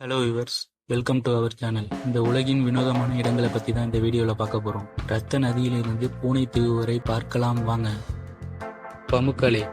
Hello viewers, welcome to our channel. இந்த உலகின் வினோதமான இடங்களை பற்றி தான் இந்த வீடியோவில் பார்க்க போகிறோம். ரத்த நதியிலிருந்து பூனை தீவு வரை பார்க்கலாம் வாங்க. பமுக்கலே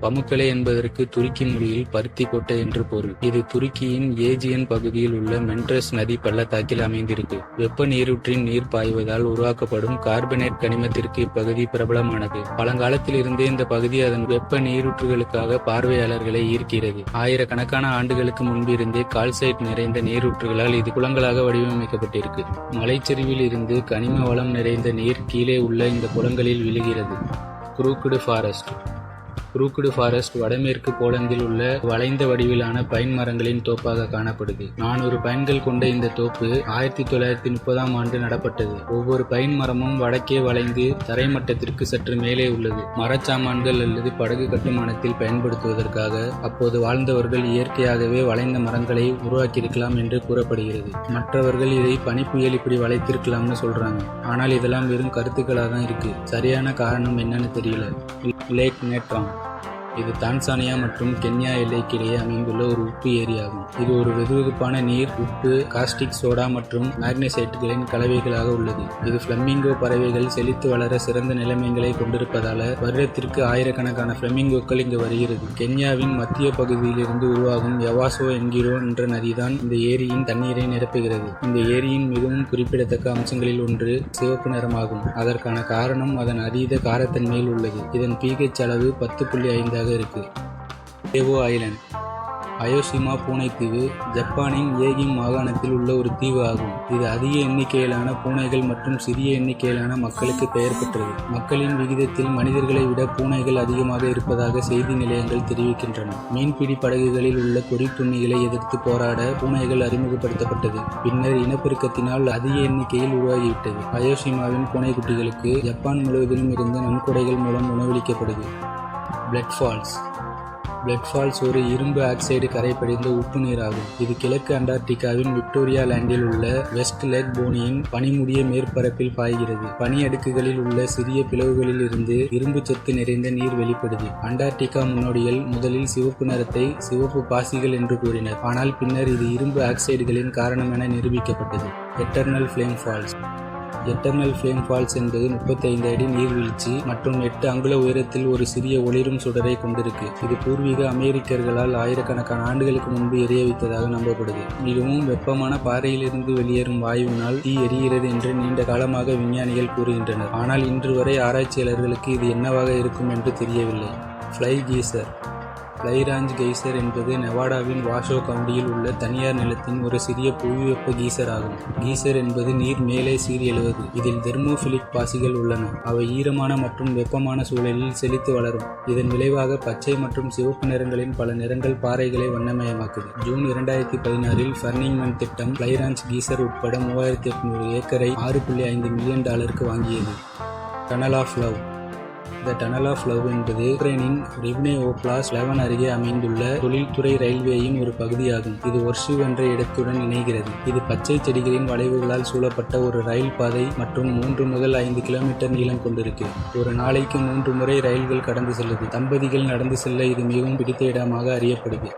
பமுக்கலே என்பதற்கு துருக்கி மொழியில் பருத்தி கொட்டை என்று பொருள். இது துருக்கியின் ஏஜியன் பகுதியில் உள்ள மென்ட்ரஸ் நதி பள்ளத்தாக்கில் அமைந்திருக்கு. வெப்ப நீரூற்றின் நீர் பாய்வதால் உருவாக்கப்படும் கார்பனேட் கனிமத்திற்கு இப்பகுதி பிரபலமானது. பழங்காலத்தில் இருந்தே இந்த பகுதி அதன் வெப்ப நீரூற்றுகளுக்காக பார்வையாளர்களை ஈர்க்கிறது. ஆயிரக்கணக்கான ஆண்டுகளுக்கு முன்பிருந்தே கால்சைட் நிறைந்த நீரூற்றுகளால் இது குளங்களாக வடிவமைக்கப்பட்டிருக்கு. மலைச்சரிவில் இருந்து கனிம வளம் நிறைந்த நீர் கீழே உள்ள இந்த குளங்களில் விழுகிறது. குரூக்குடு ஃபாரஸ்ட் வடமேற்கு போலந்தில் உள்ள வளைந்த வடிவிலான பைன் மரங்களின் தோப்பாக காணப்படுது. 400 பைன்கள் கொண்ட இந்த தோப்பு 1930ஆம் ஆண்டு நடப்பட்டது. ஒவ்வொரு பைன் மரமும் வடக்கே வளைந்து தரைமட்டத்திற்கு சற்று மேலே உள்ளது. மரச்சாமான்கள் அல்லது படகு கட்டுமானத்தில் பயன்படுத்துவதற்காக அப்போது வாழ்ந்தவர்கள் இயற்கையாகவே வளைந்த மரங்களை உருவாக்கியிருக்கலாம் என்று கூறப்படுகிறது. மற்றவர்கள் இதை பனிப்புயல் இப்படி வளைத்திருக்கலாம்னு சொல்றாங்க. ஆனால் இதெல்லாம் வெறும் கருத்துக்களாக தான் இருக்கு. சரியான காரணம் என்னன்னு தெரியல. லேக் நேட்ராங் இது தான்சானியா மற்றும் கென்யா எல்லைக்கிடையே அமைந்துள்ள ஒரு உப்பு ஏரியாகும். இது ஒரு வெதுவெதுப்பான நீர், உப்பு, காஸ்டிக் சோடா மற்றும் மேக்னசைட்டுகளின் கலவைகளாக உள்ளது. இது பிளமிங்கோ பறவைகள் செழித்து வளர சிறந்த நிலைமைகளை கொண்டிருப்பதால வருடத்திற்கு ஆயிரக்கணக்கான பிளமிங்கோக்கள் இங்கு வருகிறது. கென்யாவின் மத்திய பகுதியிலிருந்து உருவாகும் எவாசோ என்கிற நதிதான் இந்த ஏரியின் தண்ணீரை நிரப்புகிறது. இந்த ஏரியின் மிகவும் குறிப்பிடத்தக்க அம்சங்களில் ஒன்று சிவப்பு நிறமாகும். அதற்கான காரணம் அதன் அதீத காரத்தன்மையில் உள்ளது. இதன் pH அளவு 10.5 இருக்கு. ஏவோ ஐலண்ட் அயோஷிமா பூனைத்தீவு ஜப்பானின் ஏகிம் மாகாணத்தில் உள்ள ஒரு தீவு ஆகும். இது அதிக எண்ணிக்கையிலான பூனைகள் மற்றும் சிறிய எண்ணிக்கையிலான மக்களுக்கு பெயர் பெற்றது. மக்களின் விகிதத்தில் மனிதர்களை விட பூனைகள் அதிகமாக இருப்பதாக செய்தி நிலையங்கள் தெரிவிக்கின்றன. மீன்பிடி படகுகளில் உள்ள கொறித்துண்ணிகளை எதிர்த்து போராட பூனைகள் அறிமுகப்படுத்தப்பட்டது. பின்னர் இனப்பெருக்கத்தினால் அதிக எண்ணிக்கையில் உருவாகிவிட்டது. அயோஷிமாவின் பூனைக்குட்டிகளுக்கு ஜப்பான் முழுவதிலும் இருந்த நன்கொடைகள் மூலம் உணவளிக்கப்படுது. பிளட் ஃபால்ஸ் ஒரு இரும்பு ஆக்சைடு கரை படிந்த உப்பு நீர் ஆகும். இது கிழக்கு அண்டார்டிகாவின் விக்டோரியா லேண்டில் உள்ள வெஸ்ட் லேக் போனியின் பனிமுடிய மேற்பரப்பில் பாய்கிறது. பனி அடுக்குகளில் உள்ள சிறிய பிளவுகளில் இருந்து இரும்பு சத்து நிறைந்த நீர் வெளிப்படுது. அண்டார்டிகா முன்னோடிகள் முதலில் சிவப்பு நிறத்தை சிவப்பு பாசிகள் என்று கூறினர். ஆனால் பின்னர் இது இரும்பு ஆக்சைடுகளின் காரணம் என நிரூபிக்கப்பட்டது. எட்டர்னல் ஃப்ளேம் ஃபால்ஸ் என்பது 35 அடி நீர்வீழ்ச்சி மற்றும் 8 அங்குல உயரத்தில் ஒரு சிறிய ஒளிரும் சுடரை கொண்டிருக்கு. இது பூர்வீக அமெரிக்கர்களால் ஆயிரக்கணக்கான ஆண்டுகளுக்கு முன்பு எரிய வைத்ததாக நம்பப்படுது. மிகவும் வெப்பமான பாறையிலிருந்து வெளியேறும் வாயுவினால் தீ எரிகிறது என்று நீண்ட காலமாக விஞ்ஞானிகள் கூறுகின்றனர். ஆனால் இன்று வரை ஆராய்ச்சியாளர்களுக்கு இது என்னவாக இருக்கும் என்று தெரியவில்லை. ஃப்ளைராஞ்ச் கெய்சர் என்பது நெவாடாவின் வாஷோ கவுண்டியில் உள்ள தனியார் நிலத்தின் ஒரு சிறிய புவிவெப்ப கீசர் ஆகும். கீசர் என்பது நீர் மேலே சீறி எழுவது. இதில் தெர்மோபிலிக் பாசிகள் உள்ளன. அவை ஈரமான மற்றும் வெப்பமான சூழலில் செழித்து வளரும். இதன் விளைவாக பச்சை மற்றும் சிவப்பு நிறங்களின் பல நிறங்கள் பாறைகளை வண்ணமயமாக்குது. ஜூன் 2016 பர்னிங் மன் திட்டம் ஃப்ளைராஞ்ச் கீசர் உட்பட 3800 ஏக்கரை $6.5 மில்லியன் வாங்கியது. டனல் ஆஃப் லவ் என்பது உக்ரைனின் ரிவ்னே ஓப்லாஸ்ட் 11 அருகே அமைந்துள்ள தொழில்துறை ரயில்வேயின் ஒரு பகுதியாகும். இது ஒர்ஷிவ் என்ற இடத்துடன் இணைகிறது. இது பச்சை செடிகளின் வளைவுகளால் சூழப்பட்ட ஒரு ரயில் பாதை மற்றும் 3 முதல் 5 கிலோமீட்டர் நீளம் கொண்டிருக்கு. ஒரு நாளைக்கு 3 முறை ரயில்கள் கடந்து செல்லுது. தம்பதிகள் நடந்து செல்ல இது மிகவும் பிடித்த இடமாக அறியப்படுது.